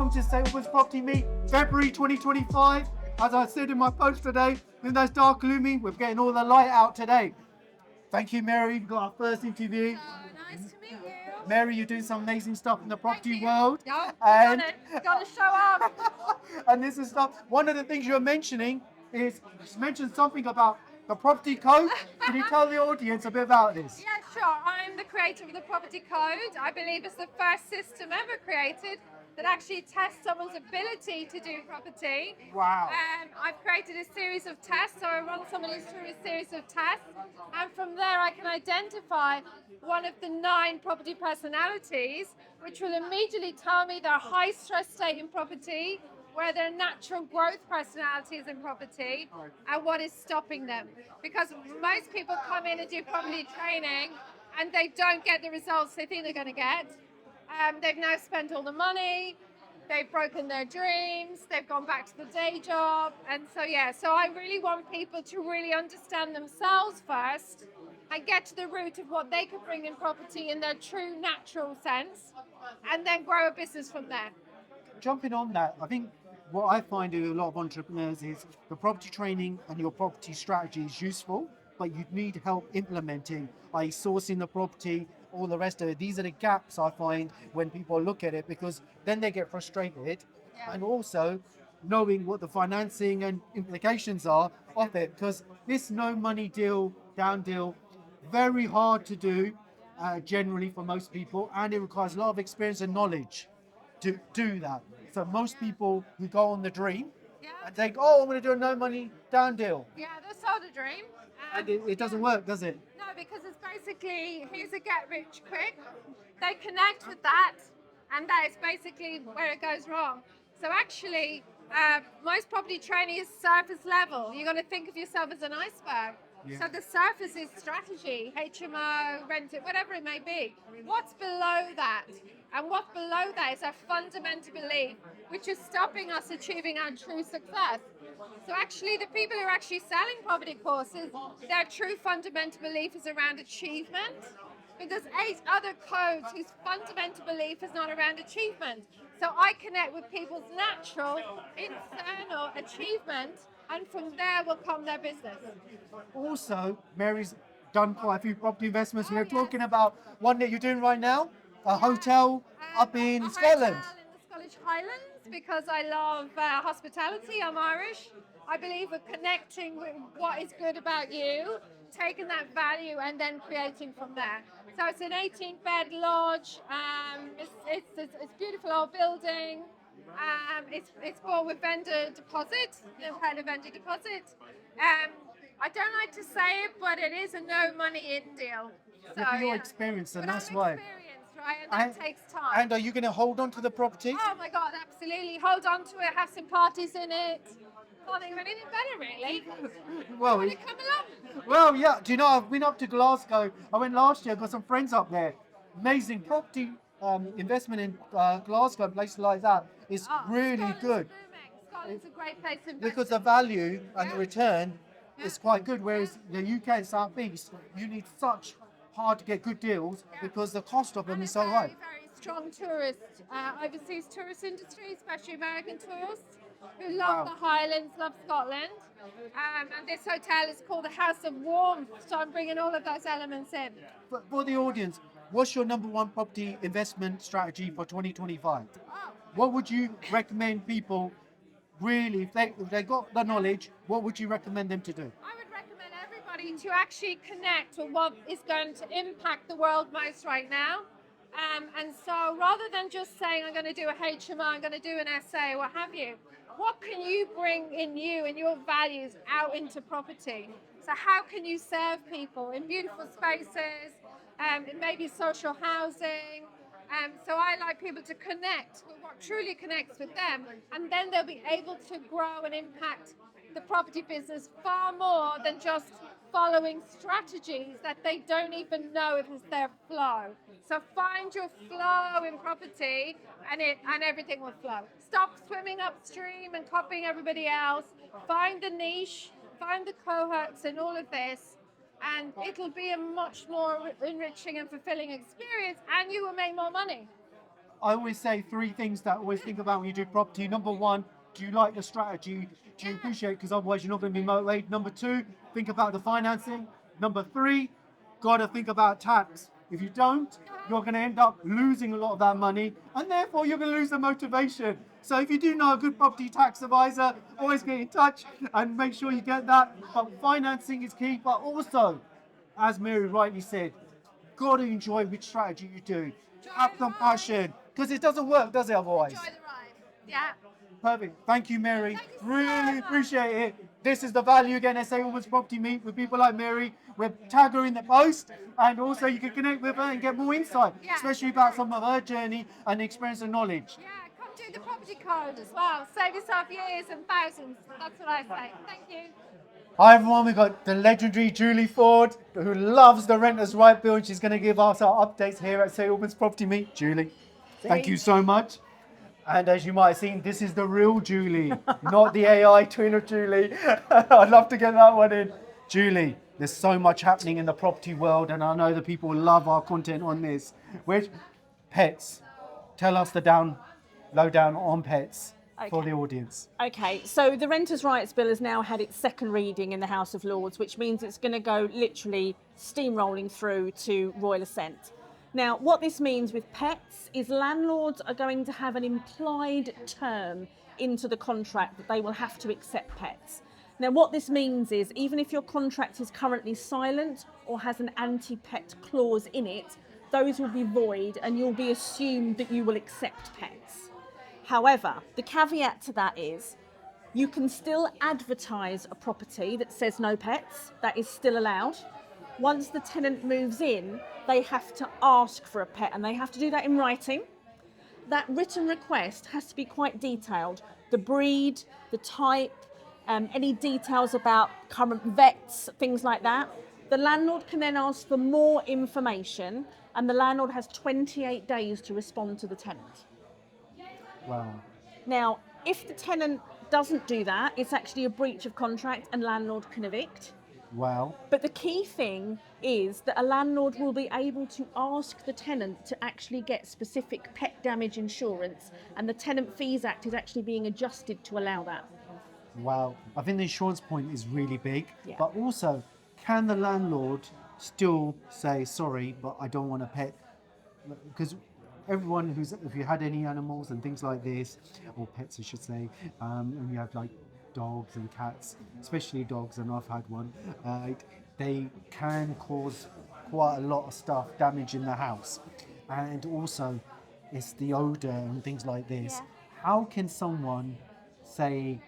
welcome to Sale's Property Meet, February 2025. As I said in my post today, even though it's dark gloomy, we're getting all the light out today. Thank you, Mary. We've got our first interview. Nice to meet you. Mary, you're doing some amazing stuff in the property world. Yeah, and gotta show up. and this is stuff. One of the things you're mentioning is you mentioned something about the property code. Can you tell the audience a bit about this? Yeah, sure. I'm the creator of the property code. I believe it's the first system ever created that actually tests someone's ability to do property. Wow. I've created a series of tests, so I run somebody through a series of tests, and from there I can identify one of the 9 property personalities, which will immediately tell me their high stress state in property, where their natural growth personalities in property, and what is stopping them. Because most people come in and do property training and they don't get the results they think they're going to get. They've now spent all the money, they've broken their dreams, they've gone back to the day job. And so I really want people to really understand themselves first and get to the root of what they could bring in property in their true natural sense, and then grow a business from there. Jumping on that, I think what I find with a lot of entrepreneurs is the property training and your property strategy is useful, but you need help implementing, i.e. sourcing the property, all the rest of it. These are the gaps I find when people look at it, because then they get frustrated. And also knowing what the financing and implications are of it, because this no money deal, down deal, very hard to do generally for most people, and it requires a lot of experience and knowledge to do that. So most people who go on the dream and think, oh, I'm going to do a no money down deal. Yeah, that's sold a dream. And it doesn't work, does it? No, because it's basically, here's a get rich quick. They connect with that, and that is basically where it goes wrong. So actually, most property training is surface level. You're going to think of yourself as an iceberg. Yeah. So the surface is strategy, HMO, rent it, whatever it may be. What's below that? And what's below that is our fundamental belief, which is stopping us achieving our true success. So actually, the people who are actually selling property courses, their true fundamental belief is around achievement. But there's 8 other codes whose fundamental belief is not around achievement. So I connect with people's natural, internal achievement, and from there will come their business. Also, Mary's done quite a few property investments. We're talking about one that you're doing right now, a hotel up in Scotland. Hotel in the Scottish Highlands, because I love hospitality. I'm Irish. I believe in connecting with what is good about you, taking that value, and then creating from there. So it's an 18-bed lodge. It's a beautiful old building. It's bought with vendor deposit. They've had a vendor deposit. I don't like to say it, but it is a no money in deal. So, Your experience, and but that's I'm why. experienced, right? And that takes time. And are you going to hold on to the property? Oh my God, absolutely. Hold on to it, have some parties in it. Can't think of anything better, really. Well, Want to come along? well, yeah. Do you know, I've been up to Glasgow. I went last year, got some friends up there. Amazing property investment in Glasgow, places like that is really Scotland's good. booming. Scotland's a great place to invest. Because the value and the return is quite good, whereas the UK and South East, you need such hard to get good deals because the cost of them And is it's so high. very strong overseas tourist industry, especially American tourists who love the Highlands, love Scotland. And this hotel is called the House of Warmth, so I'm bringing all of those elements in. But for the audience, what's your number one property investment strategy for 2025? What would you recommend people really, if they got the knowledge, what would you recommend them to do? I would recommend everybody to actually connect with what is going to impact the world most right now. And so rather than just saying, I'm going to do a HMO, I'm going to do an SA, what have you, what can you bring in you and your values out into property? So how can you serve people in beautiful spaces, in maybe social housing? So I like people to connect with what truly connects with them, and then they'll be able to grow and impact the property business far more than just following strategies that they don't even know if it's their flow. So find your flow in property, and everything will flow. Stop swimming upstream and copying everybody else. Find the niche, find the cohorts in all of this, and it'll be a much more enriching and fulfilling experience, and you will make more money. I always say three things that I always think about when you do property. Number one, do you like the strategy? Do you appreciate it? Because otherwise you're not going to be motivated. Number two, think about the financing. Number three, got to think about tax. If you don't, you're going to end up losing a lot of that money, and therefore you're going to lose the motivation. So if you do know a good property tax advisor, always get in touch and make sure you get that. But financing is key, but also, as Mary rightly said, got to enjoy which strategy you do. Have compassion, because it doesn't work, does it, otherwise? Enjoy the ride. Yeah. Perfect. Thank you, Mary. Thank you so Really much. appreciate it. This is the Value Again SA Women's Property Meet with people like Mary. We'll tag her in the post, and also you can connect with her and get more insight, Yeah. especially about some of her journey and experience and knowledge. Yeah, come do the property code as well. Save yourself years and thousands. That's what I say. Thank you. Hi everyone, we've got the legendary Julie Ford, who loves the Renters' Right Bill, and she's going to give us our updates here at SA Women's Property Meet. Julie, thank you so much. And as you might have seen, this is the real Julie, not the AI twin of Julie. I'd love to get that one in. Julie, there's so much happening in the property world, and I know the people love our content on this. Which pets? Tell us the lowdown on pets for the audience. Okay, so the Renters' Rights Bill has now had its second reading in the House of Lords, which means it's going to go literally steamrolling through to royal assent. Now, what this means with pets is landlords are going to have an implied term into the contract that they will have to accept pets. Now, what this means is even if your contract is currently silent or has an anti-pet clause in it, those will be void and you'll be assumed that you will accept pets. However, the caveat to that is you can still advertise a property that says no pets. That is still allowed. Once the tenant moves in, they have to ask for a pet and they have to do that in writing. That written request has to be quite detailed. The breed, the type, any details about current vets, things like that. The landlord can then ask for more information and the landlord has 28 days to respond to the tenant. Wow. Now, if the tenant doesn't do that, it's actually a breach of contract and landlord can evict. Wow. But the key thing is that a landlord will be able to ask the tenant to actually get specific pet damage insurance, and the Tenant Fees Act is actually being adjusted to allow that. Wow. I think the insurance point is really big. Yeah. But also, can the landlord still say, sorry, but I don't want a pet? Because everyone if you had any animals and things like this, or pets I should say, and you have like dogs and cats, especially dogs, and I've had one, they can cause quite a lot of stuff, damage in the house. And also, it's the odour and things like this. Yeah. How can someone say,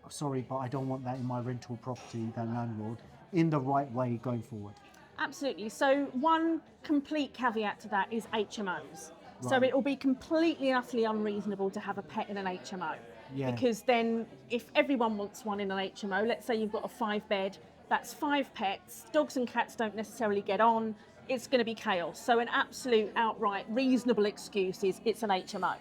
sorry, but I don't want that in my rental property, that landlord, in the right way going forward? Absolutely. So one complete caveat to that is HMOs. So Right. it will be completely and utterly unreasonable to have a pet in an HMO. Yeah. Because then if everyone wants one in an HMO, let's say you've got a 5-bed, that's 5 pets, dogs and cats don't necessarily get on, it's going to be chaos. So an absolute outright reasonable excuse is it's an HMO.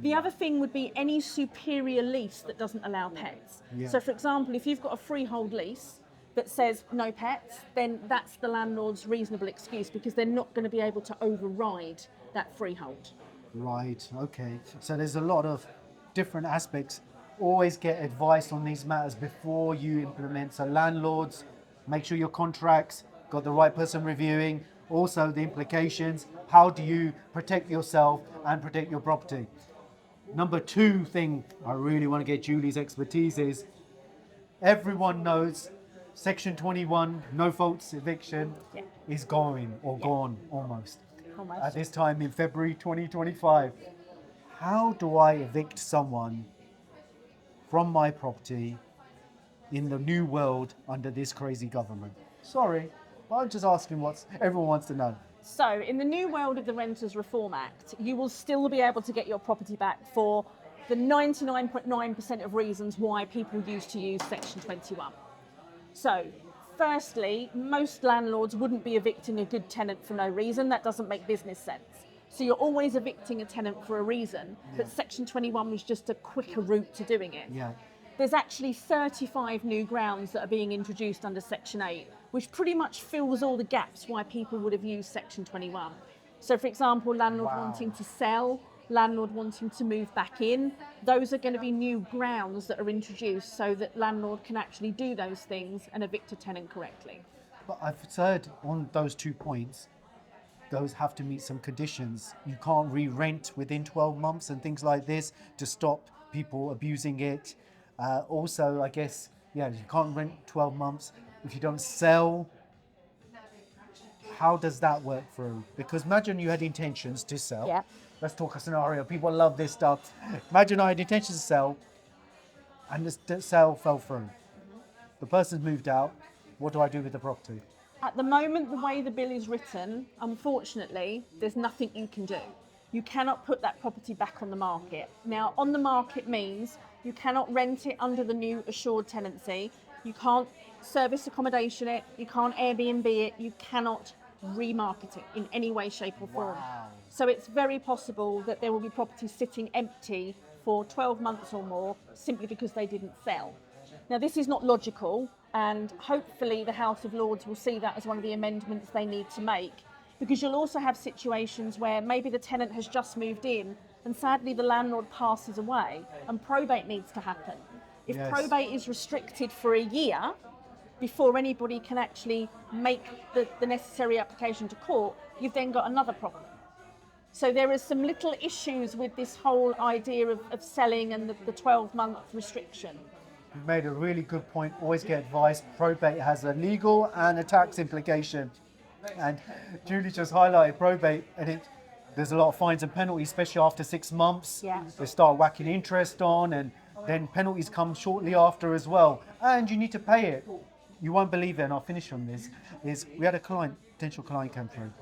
The other thing would be any superior lease that doesn't allow pets. Yeah. So for example, if you've got a freehold lease that says no pets, then that's the landlord's reasonable excuse because they're not going to be able to override that freehold. Right, okay. So there's a lot of different aspects. Always get advice on these matters before you implement. So landlords, make sure your contracts got the right person reviewing. Also the implications, how do you protect yourself and protect your property? Number 2 thing I really want to get Julie's expertise is, everyone knows Section 21, no faults eviction, is going or gone almost. At this time in February 2025. How do I evict someone from my property in the new world under this crazy government? Sorry, but I'm just asking what everyone wants to know. So in the new world of the Renters Reform Act, you will still be able to get your property back for the 99.9% of reasons why people used to use Section 21. So firstly, most landlords wouldn't be evicting a good tenant for no reason. That doesn't make business sense. So you're always evicting a tenant for a reason, but Section 21 was just a quicker route to doing it. Yeah. There's actually 35 new grounds that are being introduced under Section 8, which pretty much fills all the gaps why people would have used Section 21. So for example, landlord Wow. wanting to sell, landlord wanting to move back in, those are going to be new grounds that are introduced so that landlord can actually do those things and evict a tenant correctly. But I've heard on those 2 points, those have to meet some conditions. You can't re-rent within 12 months and things like this to stop people abusing it. Also, I guess, yeah, you can't rent 12 months. If you don't sell, how does that work through? Because imagine you had intentions to sell. Yeah. Let's talk a scenario. People love this stuff. Imagine I had intentions to sell and the sale fell through. The person's moved out. What do I do with the property? At the moment, the way the bill is written, unfortunately, there's nothing you can do. You cannot put that property back on the market. Now, on the market means you cannot rent it under the new assured tenancy. You can't service accommodation it. You can't Airbnb it. You cannot remarket it in any way, shape or form. Wow. So it's very possible that there will be properties sitting empty for 12 months or more simply because they didn't sell. Now, this is not logical, and hopefully the House of Lords will see that as one of the amendments they need to make, because you'll also have situations where maybe the tenant has just moved in and sadly the landlord passes away and probate needs to happen. If Yes. probate is restricted for a year before anybody can actually make the necessary application to court, you've then got another problem. So there are some little issues with this whole idea of selling and the 12-month restriction. You've made a really good point. Always get advice. Probate has a legal and a tax implication. And Julie just highlighted probate, and there's a lot of fines and penalties, especially after 6 months. Yeah. They start whacking interest on, and then penalties come shortly after as well. And you need to pay it. You won't believe it, and I'll finish on this, is we had a potential client come through,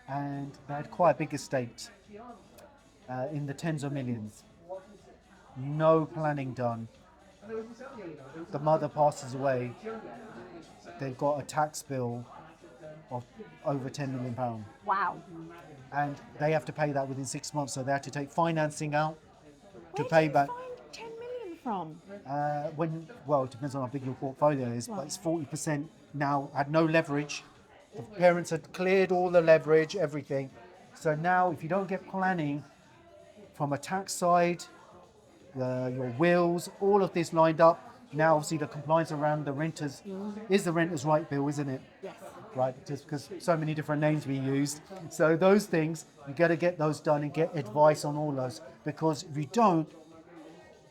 and they had quite a big estate in the tens of millions. No planning done. The mother passes away. They've got a tax bill of over £10 million. Wow. And they have to pay that within 6 months, so they have to take financing out to Where pay do you back. find 10 million from? Well, it depends on how big your portfolio is, Right. but it's 40% now, had no leverage. The parents had cleared all the leverage, everything. So now, if you don't get planning from a tax side, your wills, all of this lined up, now obviously the compliance around the renters is the renter's right bill, isn't it? Yes. Right, just because so many different names we used. So those things, you got to get those done and get advice on all those, because if you don't,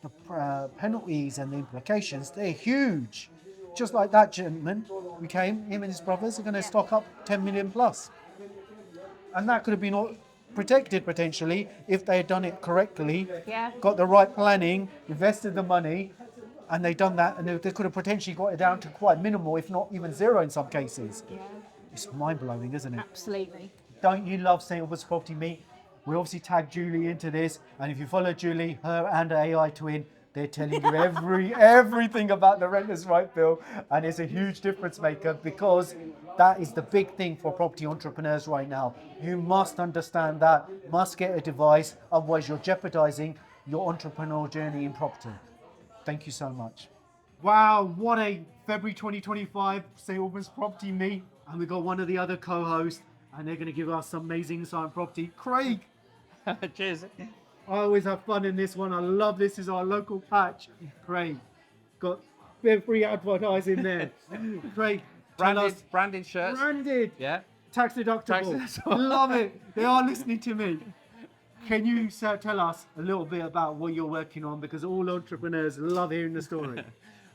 the penalties and the implications, they're huge. Just like that gentleman, him and his brothers are going to stock up 10 million plus. And that could have been all protected potentially if they had done it correctly, Yeah. got the right planning, invested the money, and they done that, and they could have potentially got it down to quite minimal, if not even zero in some cases. Yeah. It's mind-blowing, isn't it? Absolutely. Don't you love St. Albans Property Meet? We obviously tagged Julie into this, and if you follow Julie, her and her AI twin, they're telling you everything about the renters' right bill, and it's a huge difference maker, because that is the big thing for property entrepreneurs right now. You must understand that, must get a device, otherwise you're jeopardizing your entrepreneurial journey in property. Thank you so much. Wow, what a February 2025 St. Albans Property Meet, and we've got one of the other co-hosts, and they're going to give us some amazing insight on property. Craig, Cheers. I always have fun in this one. I love this is our local patch. Craig, got a bit of free advertising there. Craig, tell us, Branded shirts. branded, Yeah. tax deductible. Love it. They are listening to me. Can you tell us a little bit about what you're working on? Because all entrepreneurs love hearing the story.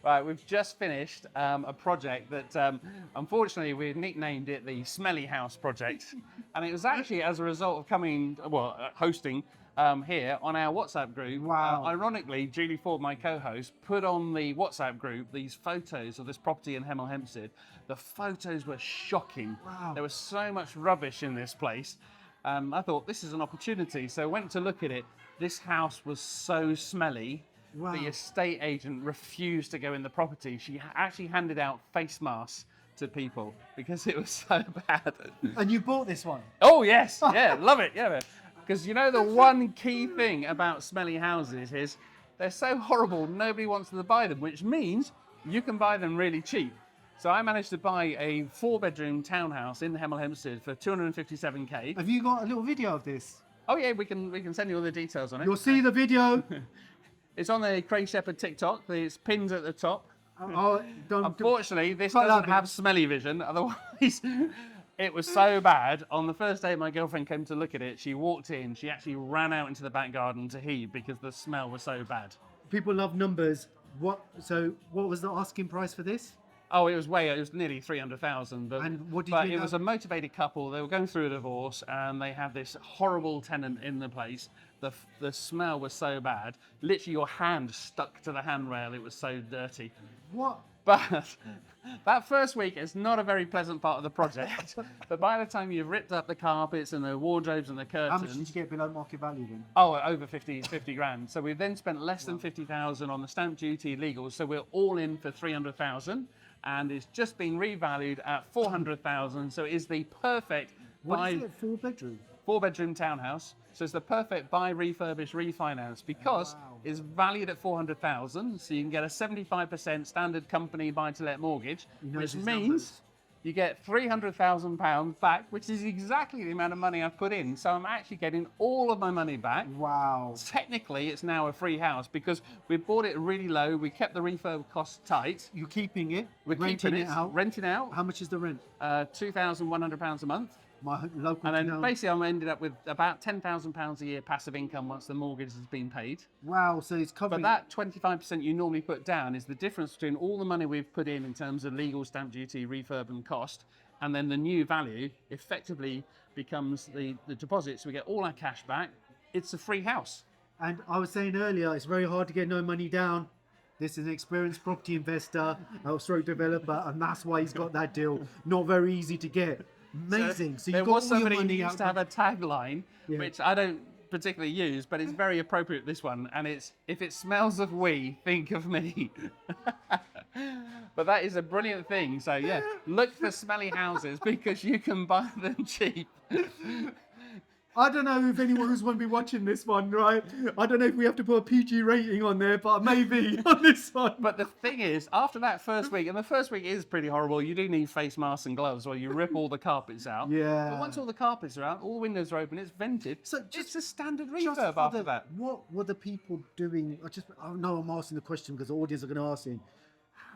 Right, we've just finished a project that unfortunately we nicknamed it the Smelly House Project. And it was actually as a result of hosting here on our WhatsApp group. Wow. Ironically, Julie Ford, my co-host, put on the WhatsApp group these photos of this property in Hemel Hempstead. The photos were shocking. Wow. There was so much rubbish in this place. I thought this is an opportunity, so I went to look at it. This house was so smelly. Wow. The estate agent refused to go in the property. She actually handed out face masks to people because it was so bad. And you bought this one? Oh yes, yeah, love it, yeah. Because you know the one key thing about smelly houses is they're so horrible, nobody wants to buy them, which means you can buy them really cheap. So I managed to buy a 4-bedroom townhouse in Hemel Hempstead for 257k. Have you got a little video of this? Oh yeah, we can send you all the details on it. You'll see the video. It's on the Craig Shepheard TikTok. It's pinned at the top. Oh, don't. Unfortunately, this cut that doesn't bit. have smelly vision. Otherwise, it was so bad. On the first day my girlfriend came to look at it, she walked in. She actually ran out into the back garden to heave because the smell was so bad. People love numbers. What? So, what was the asking price for this? Oh, it was nearly 300,000. And what did but you it know? was a motivated couple. They were going through a divorce, and they had this horrible tenant in the place. The smell was so bad. Literally, your hand stuck to the handrail. It was so dirty. What? But that first week is not a very pleasant part of the project. But by the time you've ripped up the carpets and the wardrobes and the How curtains, much did you get below market value then? oh, over 50 grand. So we've then spent less than 50,000 on the stamp duty legals. So we're all in for 300,000, and it's just been revalued at 400,000. So it is the perfect What is it? 4-bedroom. 4-bedroom townhouse. So it's the perfect buy, refurbish, refinance because it's valued at 400,000. So you can get a 75% standard company buy-to-let mortgage, which his means numbers. you get £300,000 back, which is exactly the amount of money I've put in. So I'm actually getting all of my money back. Wow. Technically, it's now a free house because we bought it really low. We kept the refurb costs tight. You're keeping it. We're renting keeping it out. renting out, How much is the rent? £2,100 a month. My local. And then town. basically I ended up with about £10,000 a year passive income once the mortgage has been paid. Wow. So it's covering. But that 25% you normally put down is the difference between all the money we've put in terms of legal, stamp duty, refurb and cost, and then the new value effectively becomes the deposit. So we get all our cash back. It's a free house. And I was saying earlier, it's very hard to get no money down. This is an experienced property investor, stroke developer, and that's why he's got that deal. Not very easy to get. Amazing. So there you've got was all your somebody who money used out. to have a tagline, Yeah. which I don't particularly use, but it's very appropriate, this one, and it's, if it smells of we, think of me. But that is a brilliant thing. So yeah, look for smelly houses because you can buy them cheap. I don't know if anyone who's going to be watching this one, right? I don't know if we have to put a PG rating on there, but maybe on this one. But the thing is, after that first week, and the first week is pretty horrible, you do need face masks and gloves while you rip all the carpets out. Yeah. But once all the carpets are out, all the windows are open, it's vented. So It's a standard Just refurb for after the- that. What were the people doing? I know I'm asking the question because the audience are going to ask him.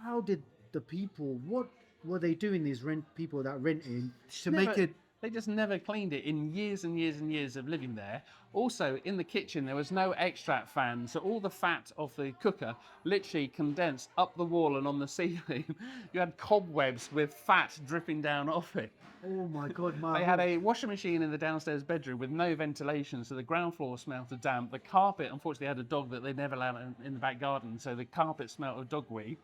How did the people, what were they doing, these people that rent in, to make it? They just never cleaned it in years and years and years of living there. Also, in the kitchen, there was no extract fan, so all the fat of the cooker literally condensed up the wall and on the ceiling. You had cobwebs with fat dripping down off it. Oh my God, my. They had a washing machine in the downstairs bedroom with no ventilation, so the ground floor smelled of damp. The carpet, unfortunately, had a dog that they never allowed in the back garden, so the carpet smelled of dog wee.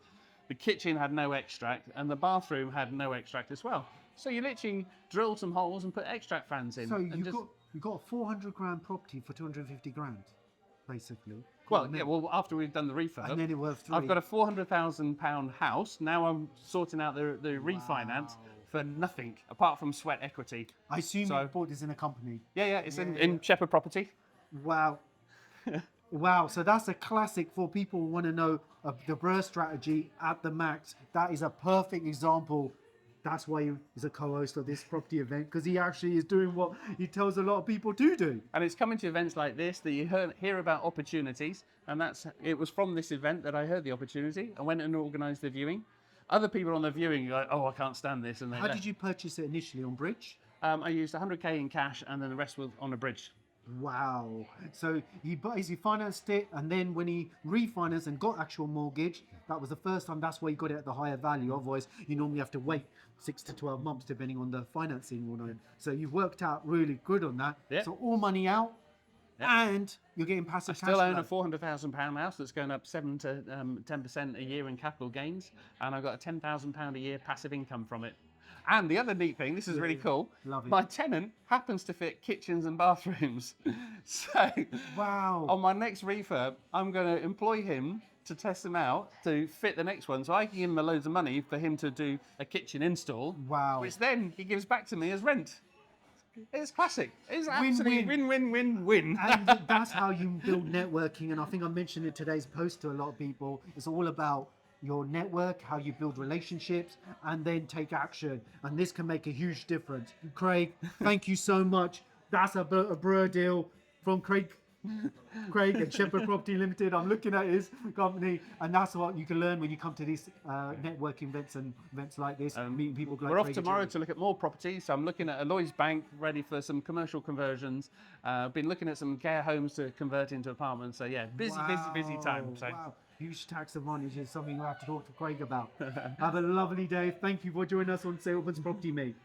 The kitchen had no extract, and the bathroom had no extract as well. So you literally drilled some holes and put extract fans in. So and you got a 400 grand property for 250 grand, basically. well, yeah. Well, after we've done the refurb, And then it worth three. I've got a £400,000 house. Now I'm sorting out the refinance for nothing apart from sweat equity. I assume So- you bought this in a company. Yeah, it's in Shepheard Property. Wow. Wow, so that's a classic for people who want to know the BRRRR strategy at the max. That is a perfect example. That's why he's a co-host of this property event, because he actually is doing what he tells a lot of people to do. And it's coming to events like this that you hear about opportunities, and it was from this event that I heard the opportunity. I went and organised the viewing. Other people on the viewing are like, oh, I can't stand this, and they How left. did you purchase it initially, on bridge? I used 100k in cash, and then the rest was on a bridge. Wow. So he basically financed it, and then when he refinanced and got actual mortgage, that was the first time. That's why he got it at the higher value. Otherwise, you normally have to wait 6 to 12 months depending on the financing. So you worked out really good on that. Yeah. So all money out, and you're getting I passive still cash own a flow. £400,000 house that's going up 7 to 10% a year in capital gains, and I've got a £10,000 a year passive income from it. And the other neat thing, this is really cool, Love it. my tenant happens to fit kitchens and bathrooms. So Wow. on my next refurb, I'm going to employ him to test them out to fit the next one. So I can give him loads of money for him to do a kitchen install, Wow. which then he gives back to me as rent. It's classic. It's Win-win. absolutely win-win-win-win. And that's how you build networking. And I think I mentioned in today's post to a lot of people. It's all about your network, how you build relationships, and then take action. And this can make a huge difference. Craig, thank you so much. That's a brewer deal from Craig and Shepheard Property Limited. I'm looking at his company, and that's what you can learn when you come to these networking events and events like this, meeting people like We're off Craig tomorrow and to look at more properties. So I'm looking at a Lloyds Bank ready for some commercial conversions. Been looking at some care homes to convert into apartments. So yeah, busy time. So Wow, huge tax advantage is something you have to talk to Craig about. Have a lovely day. Thank you for joining us on Salesman's Property Mate.